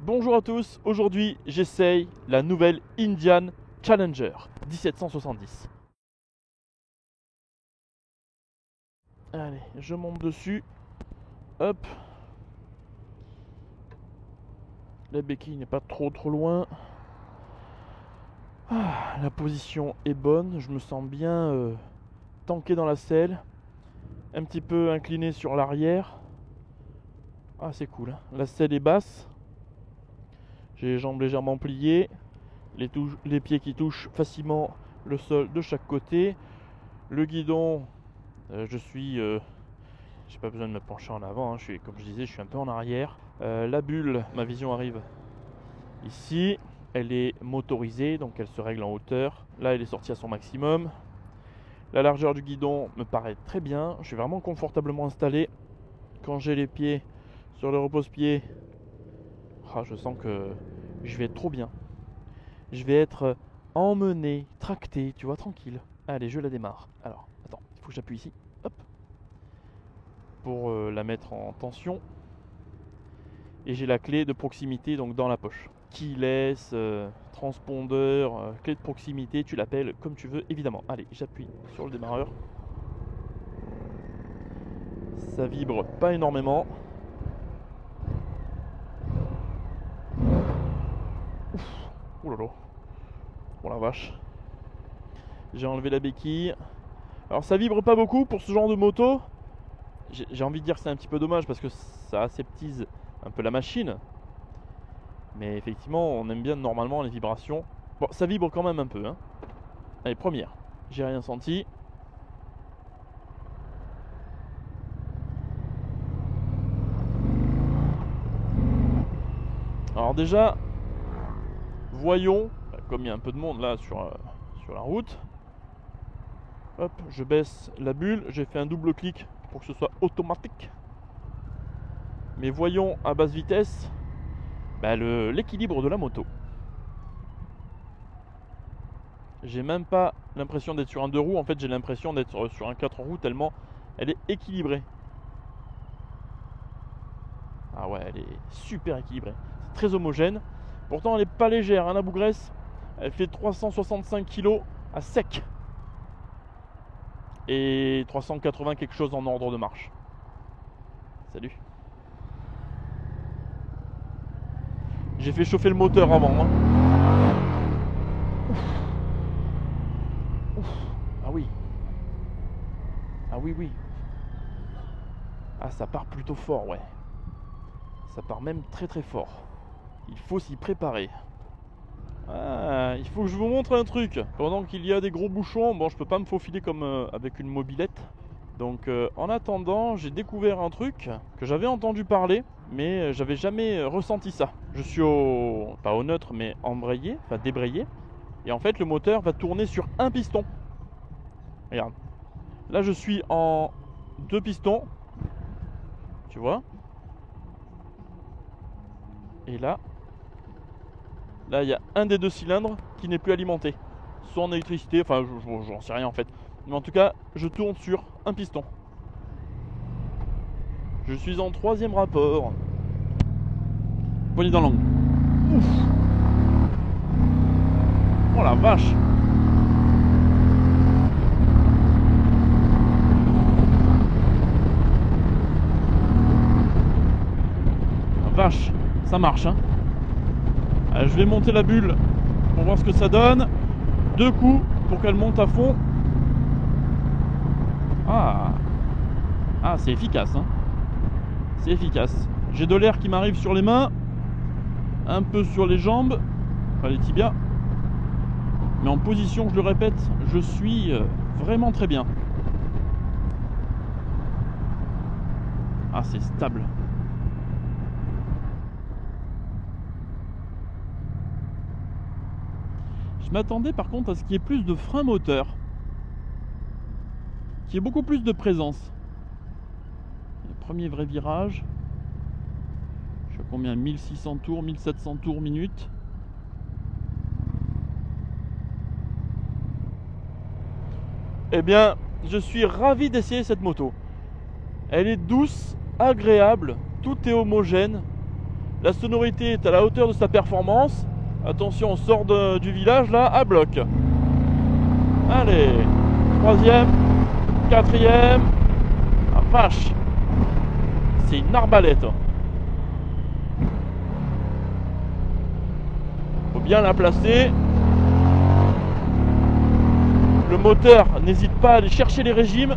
Bonjour à tous, aujourd'hui j'essaye la nouvelle Indian Challenger 1770. Allez, je monte dessus. Hop. La béquille n'est pas trop loin. La position est bonne, je me sens bien tanké dans la selle. Un petit peu incliné sur l'arrière. Ah, c'est cool, hein. La selle est basse. J'ai les jambes légèrement pliées. Les pieds qui touchent facilement le sol de chaque côté. Le guidon, j'ai pas besoin de me pencher en avant, hein. Comme je disais, je suis un peu en arrière. La bulle, ma vision arrive ici. Elle est motorisée, donc elle se règle en hauteur. Là, elle est sortie à son maximum. La largeur du guidon me paraît très bien. Je suis vraiment confortablement installé. Quand j'ai les pieds sur le repose-pied, je sens que je vais être trop bien. Je vais être emmené, tracté, tu vois, tranquille. Allez, je la démarre. Alors, attends, il faut que j'appuie ici. Hop. Pour la mettre en tension. Et j'ai la clé de proximité donc dans la poche. Keyless, transpondeur, clé de proximité, tu l'appelles comme tu veux évidemment. Allez, j'appuie sur le démarreur. Ça vibre pas énormément. Ouf, oh là là. Oh la vache. J'ai enlevé la béquille. Alors ça vibre pas beaucoup pour ce genre de moto. J'ai envie de dire que c'est un petit peu dommage parce que ça aseptise un peu la machine. Mais effectivement, on aime bien normalement les vibrations. Bon, ça vibre quand même un peu, hein. Allez, première. J'ai rien senti. Alors déjà, voyons, comme il y a un peu de monde là sur la route. Hop, je baisse la bulle. J'ai fait un double clic pour que ce soit automatique. Mais voyons à basse vitesse l'équilibre de la moto. J'ai même pas l'impression d'être sur un 2 roues. En fait, j'ai l'impression d'être sur un 4 roues tellement elle est équilibrée. Ah ouais, elle est super équilibrée. C'est très homogène. Pourtant, elle est pas légère, hein, la bougresse. Elle fait 365 kg à sec. Et 380 quelque chose en ordre de marche. Salut. J'ai fait chauffer le moteur avant. Hein. Ouf. Ah oui. Ah oui. Ah, ça part plutôt fort, ouais. Ça part même très fort. Il faut s'y préparer. Ah, il faut que je vous montre un truc. Pendant qu'il y a des gros bouchons, bon, je peux pas me faufiler comme avec une mobilette. Donc en attendant, j'ai découvert un truc que j'avais entendu parler, mais j'avais jamais ressenti ça. Je suis pas au neutre, mais embrayé, enfin débrayé. Et en fait, le moteur va tourner sur un piston. Regarde. Là, je suis en 2 pistons. Tu vois? Et là, il y a un des 2 cylindres qui n'est plus alimenté. Soit en électricité, enfin, j'en sais rien en fait. Mais en tout cas, je tourne sur un piston. Je suis en 3e rapport. Poignée dans l'angle. Ouf. Oh la vache. La vache, ça marche, hein. Alors, je vais monter la bulle pour voir ce que ça donne. 2 coups pour qu'elle monte à fond. Ah, c'est efficace, hein. C'est efficace. J'ai de l'air qui m'arrive sur les mains, un peu sur les jambes, enfin les tibias. Mais en position, je le répète, je suis vraiment très bien. Ah, c'est stable. Je m'attendais par contre à ce qu'il y ait plus de frein moteur, qu'il y ait beaucoup plus de présence. Le premier vrai virage. Je suis à combien? 1600 tours, 1700 tours minute. Eh bien, je suis ravi d'essayer cette moto. Elle est douce, agréable, tout est homogène. La sonorité est à la hauteur de sa performance. Attention, on sort du village là, à bloc. Allez, 3e, 4e. Ah vache, c'est une arbalète. Faut bien la placer. Le moteur n'hésite pas à aller chercher les régimes.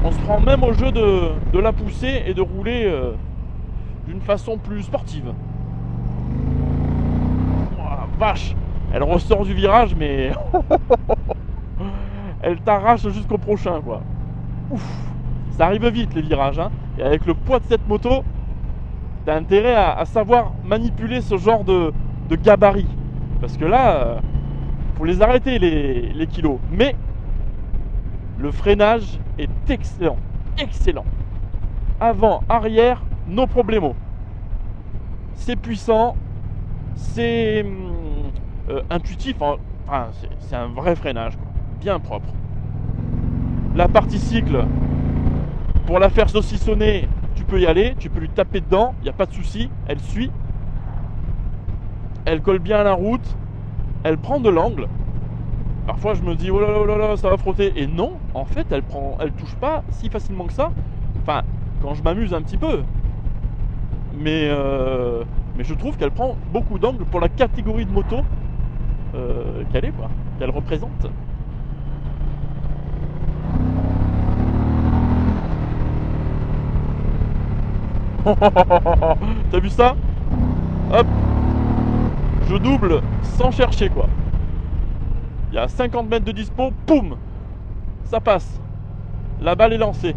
On se prend même au jeu de la pousser et de rouler d'une façon plus sportive. Oh la vache, elle ressort du virage mais elle t'arrache jusqu'au prochain quoi. Ouf, ça arrive vite les virages hein. Et avec le poids de cette moto, t'as intérêt à savoir manipuler ce genre de gabarit. Parce que là, faut les arrêter les kilos. Mais le freinage est excellent. Excellent. Avant, arrière, no problemo. C'est puissant. C'est intuitif. Enfin, c'est un vrai freinage. Quoi. Bien propre. La partie cycle, pour la faire saucissonner, tu peux y aller. Tu peux lui taper dedans. Il n'y a pas de souci. Elle suit. Elle colle bien à la route. Elle prend de l'angle. Parfois je me dis oh là là, ça va frotter. Et non, en fait elle touche pas si facilement que ça. Enfin, quand je m'amuse un petit peu. Mais je trouve qu'elle prend beaucoup d'angle pour la catégorie de moto qu'elle est quoi, qu'elle représente. T'as vu ça? Hop, je double sans chercher quoi. Il y a 50 mètres de dispo, poum, ça passe. La balle est lancée.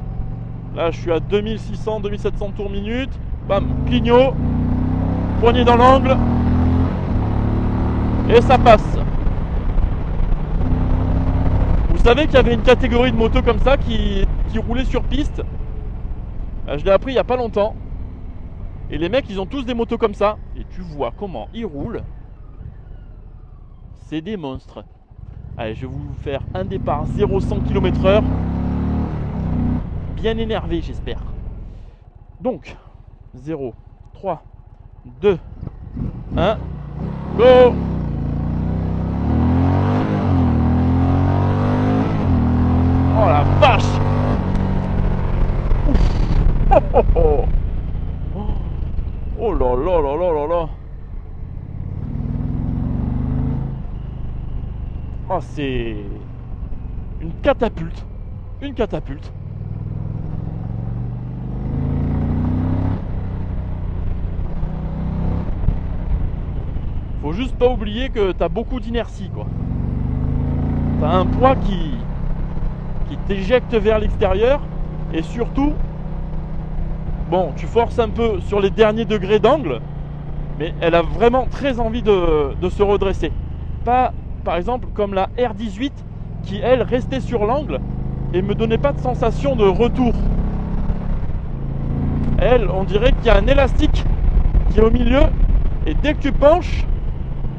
Là, je suis à 2600, 2700 tours minute. Bam, clignot, poignée dans l'angle. Et ça passe. Vous savez qu'il y avait une catégorie de motos comme ça qui roulait sur piste. Je l'ai appris il n'y a pas longtemps. Et les mecs, ils ont tous des motos comme ça. Et tu vois comment ils roulent. C'est des monstres. Allez, je vais vous faire un départ 0-100 km/h. Bien énervé, j'espère. Donc, 0, 3, 2, 1, go! Oh la vache! Ouf. Oh, oh, oh. Oh là là là là là là! Oh, c'est une catapulte. Une catapulte. Faut juste pas oublier que t'as beaucoup d'inertie quoi. T'as un poids qui t'éjecte vers l'extérieur. Et surtout, bon, tu forces un peu sur les derniers degrés d'angle, mais elle a vraiment très envie de se redresser. Pas par exemple comme la R18 qui elle restait sur l'angle et me donnait pas de sensation de retour. Elle, on dirait qu'il y a un élastique qui est au milieu et dès que tu penches,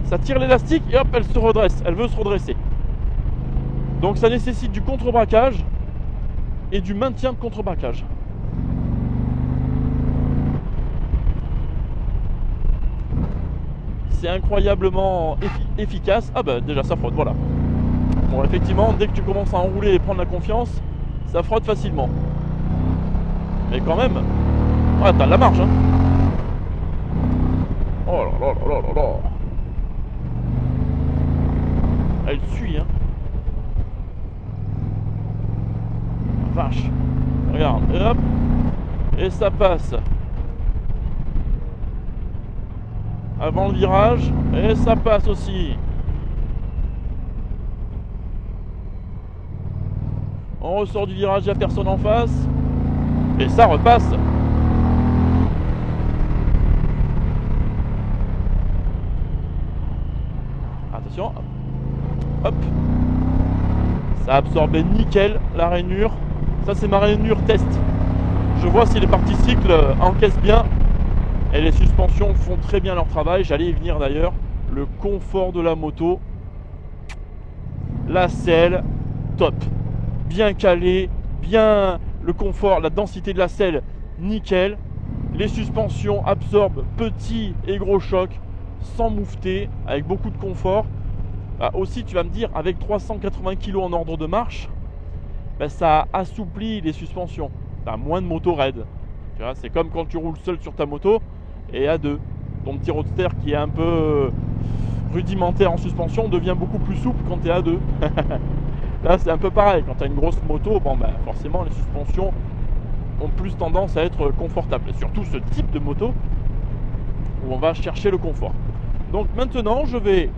ça tire l'élastique et hop, elle se redresse, elle veut se redresser. Donc ça nécessite du contre-braquage et du maintien de contre-braquage. C'est incroyablement efficace. Ah bah déjà ça frotte, voilà. Bon effectivement, dès que tu commences à enrouler et prendre la confiance, ça frotte facilement. Mais quand même, ah, t'as de la marge hein. Oh là là là là là là. Elle suit hein. Vache. Regarde, et hop. Et ça passe. Avant le virage. Et ça passe aussi. On ressort du virage, il n'y a personne en face. Et ça repasse. Attention. Hop. Ça a absorbé nickel la rainure. Ça c'est ma rainure test. Je vois si les parties cycles encaissent bien. Et les suspensions font très bien leur travail. J'allais y venir d'ailleurs. Le confort de la moto. La selle, top. Bien calé, bien le confort, la densité de la selle, nickel. Les suspensions absorbent petits et gros chocs, sans moufter, avec beaucoup de confort. Bah, aussi, tu vas me dire, avec 380 kg en ordre de marche, bah, ça assouplit les suspensions. Tu as moins de moto raide. Tu vois, c'est comme quand tu roules seul sur ta moto et à deux. Ton petit roadster qui est un peu rudimentaire en suspension devient beaucoup plus souple quand tu es à deux. Là, c'est un peu pareil. Quand tu as une grosse moto, bon, bah, forcément, les suspensions ont plus tendance à être confortables. Surtout ce type de moto où on va chercher le confort. Donc maintenant, je vais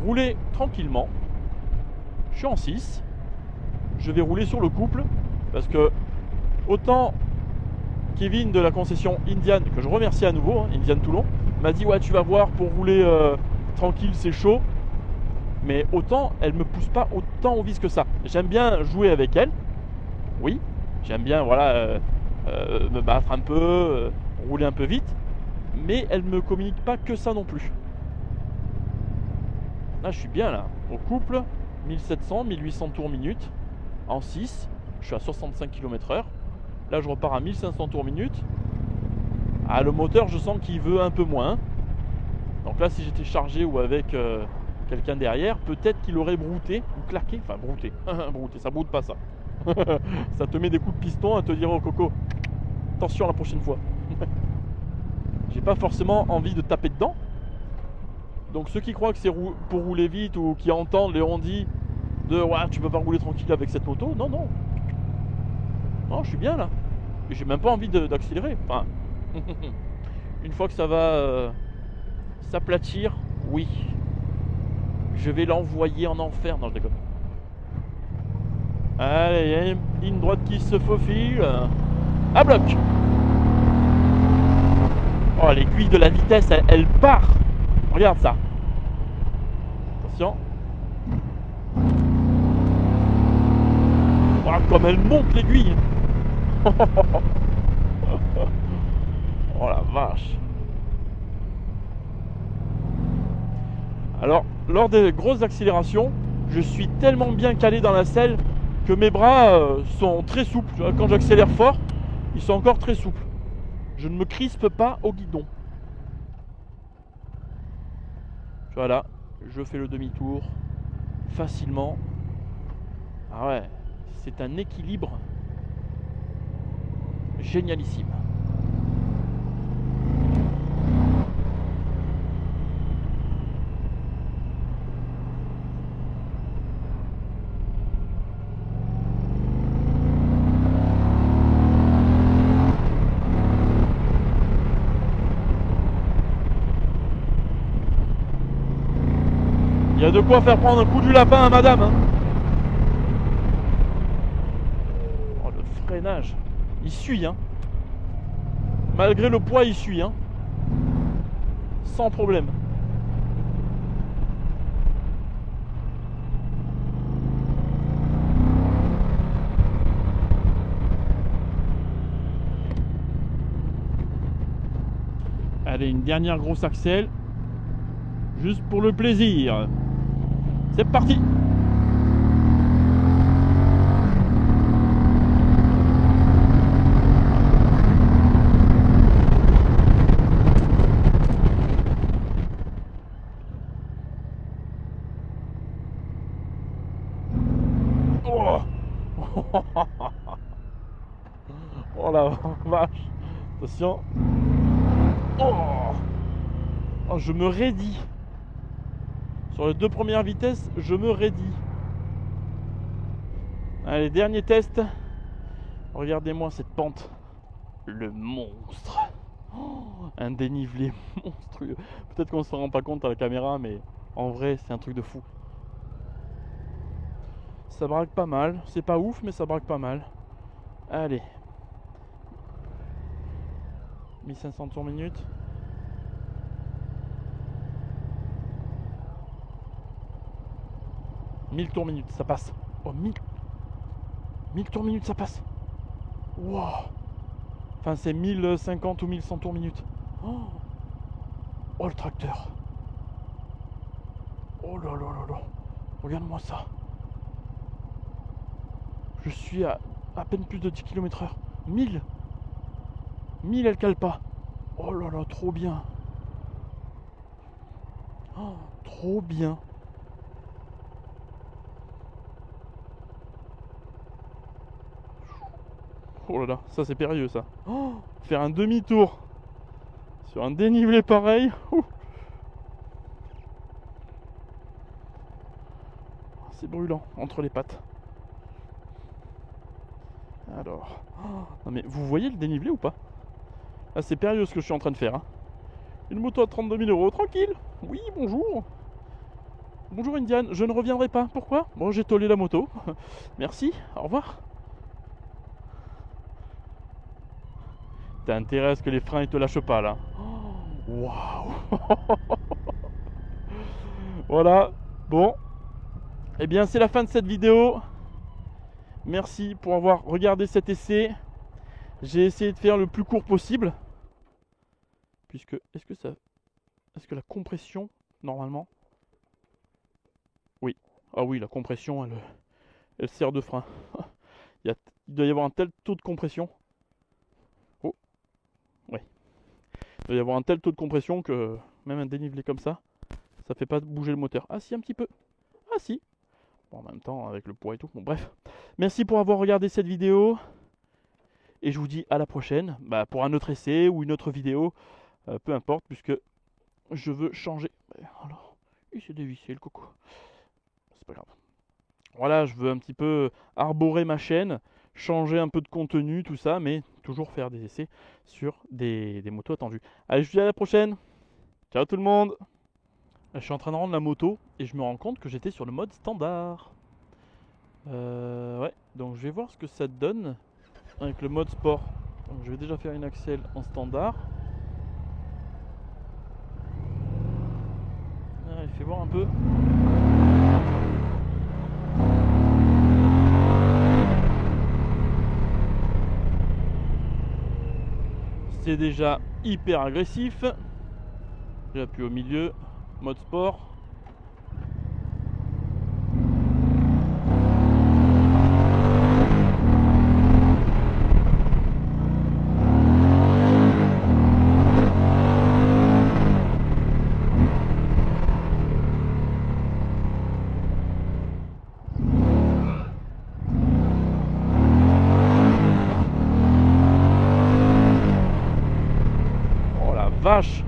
rouler tranquillement. Je suis en 6. Je vais rouler sur le couple parce que autant Kevin de la concession Indian, que je remercie à nouveau, hein, Indian Toulon, m'a dit ouais, tu vas voir, pour rouler tranquille c'est chaud, mais autant elle me pousse pas autant au vice que ça. J'aime bien jouer avec elle, oui, j'aime bien voilà me battre un peu, rouler un peu vite, mais elle me communique pas que ça non plus. Là je suis bien là, au couple, 1700, 1800 tours minute, en 6, je suis à 65 km/h. Là je repars à 1500 tours minute. Ah, le moteur je sens qu'il veut un peu moins. Donc là si j'étais chargé ou avec quelqu'un derrière, peut-être qu'il aurait brouté ou claqué. Enfin brouté, brouté, ça broute pas ça. Ça te met des coups de piston à te dire oh coco, attention la prochaine fois. J'ai pas forcément envie de taper dedans. Donc ceux qui croient que c'est pour rouler vite ou qui entendent les on-dit de ouais, tu peux pas rouler tranquille avec cette moto, non, non. Non, je suis bien là. Et j'ai même pas envie d'accélérer. Enfin, une fois que ça va s'aplatir, oui. Je vais l'envoyer en enfer. Non, je déconne. Allez, il y a une ligne droite qui se faufile. À bloc. Oh, l'aiguille de la vitesse, elle part. Regarde ça. Attention. Oh, comme elle monte l'aiguille. Oh la vache. Alors, lors des grosses accélérations, je suis tellement bien calé dans la selle que mes bras sont très souples. Quand j'accélère fort, ils sont encore très souples. Je ne me crispe pas au guidon. Voilà, je fais le demi-tour facilement. Ah ouais, c'est un équilibre génialissime. Il y a de quoi faire prendre un coup du lapin à madame. Hein. Oh, le freinage. Il suit, hein. Malgré le poids, il suit, hein. Sans problème. Allez, une dernière grosse accel. Juste pour le plaisir. C'est parti! Oh, oh la vache! Attention! Oh, oh, je me raidis! Sur les deux premières vitesses, je me raidis. Allez, dernier test. Regardez-moi cette pente. Le monstre. Oh, un dénivelé monstrueux. Peut-être qu'on ne se rend pas compte à la caméra, mais en vrai, c'est un truc de fou. Ça braque pas mal. C'est pas ouf, mais ça braque pas mal. Allez. 1500 tours minute. 1000 tours minute, ça passe. Oh, 1000 tours minute, ça passe. Wow. Enfin, c'est 1050 ou 1100 tours minute. Oh, oh le tracteur. Oh là là là là. Regarde-moi ça. Je suis à peine plus de 10 km/h. 1000, elle cale pas. Oh là là, trop bien. Oh, trop bien. Oh là là, ça c'est périlleux ça. Oh, faire un demi-tour sur un dénivelé pareil. Ouh. C'est brûlant entre les pattes. Alors. Oh, non mais vous voyez le dénivelé ou pas? Ah, c'est périlleux ce que je suis en train de faire. Hein. Une moto à 32 000 euros, tranquille. Oui, bonjour. Bonjour Indiane, je ne reviendrai pas. Pourquoi? Bon, j'ai tollé la moto. Merci, au revoir. T'as intérêt à ce que les freins ils te lâchent pas là. Waouh. Voilà. Bon. Eh bien, c'est la fin de cette vidéo. Merci pour avoir regardé cet essai. J'ai essayé de faire le plus court possible. Puisque, est-ce que la compression, normalement... Oui. Ah oui, la compression, elle sert de frein. Il doit y avoir un tel taux de compression. Oh. Ouais. Il doit y avoir un tel taux de compression que même un dénivelé comme ça fait pas bouger le moteur. Ah si, un petit peu. Ah si. Bon, en même temps, avec le poids et tout. Bon, bref. Merci pour avoir regardé cette vidéo. Et je vous dis à la prochaine. Pour un autre essai ou une autre vidéo. Peu importe, puisque je veux changer. Alors, il s'est dévissé le coco. C'est pas grave. Voilà, je veux un petit peu arborer ma chaîne. Changer un peu de contenu, tout ça. Mais toujours faire des essais sur des motos attendues. Allez, je vous dis à la prochaine. Ciao tout le monde. Je suis en train de rendre la moto et je me rends compte que j'étais sur le mode standard. Ouais, donc je vais voir ce que ça donne avec le mode sport. Donc je vais déjà faire une axelle en standard. Allez, fais voir un peu. C'est déjà hyper agressif. J'appuie au milieu, mode sport. Vache,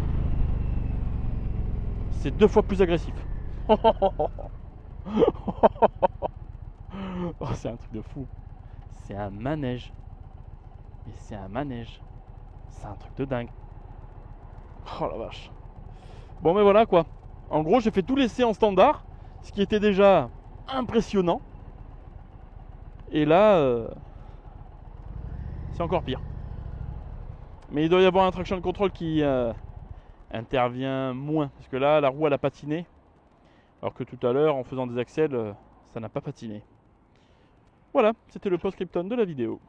c'est 2 fois plus agressif. Oh, c'est un truc de fou. C'est un manège. Mais c'est un manège. C'est un truc de dingue. Oh la vache. Bon mais voilà quoi. En gros j'ai fait tout l'essai en standard. Ce qui était déjà impressionnant. Et là c'est encore pire. Mais il doit y avoir un traction control qui intervient moins. Parce que là, la roue, elle a patiné. Alors que tout à l'heure, en faisant des axels, ça n'a pas patiné. Voilà, c'était le post-scriptum de la vidéo.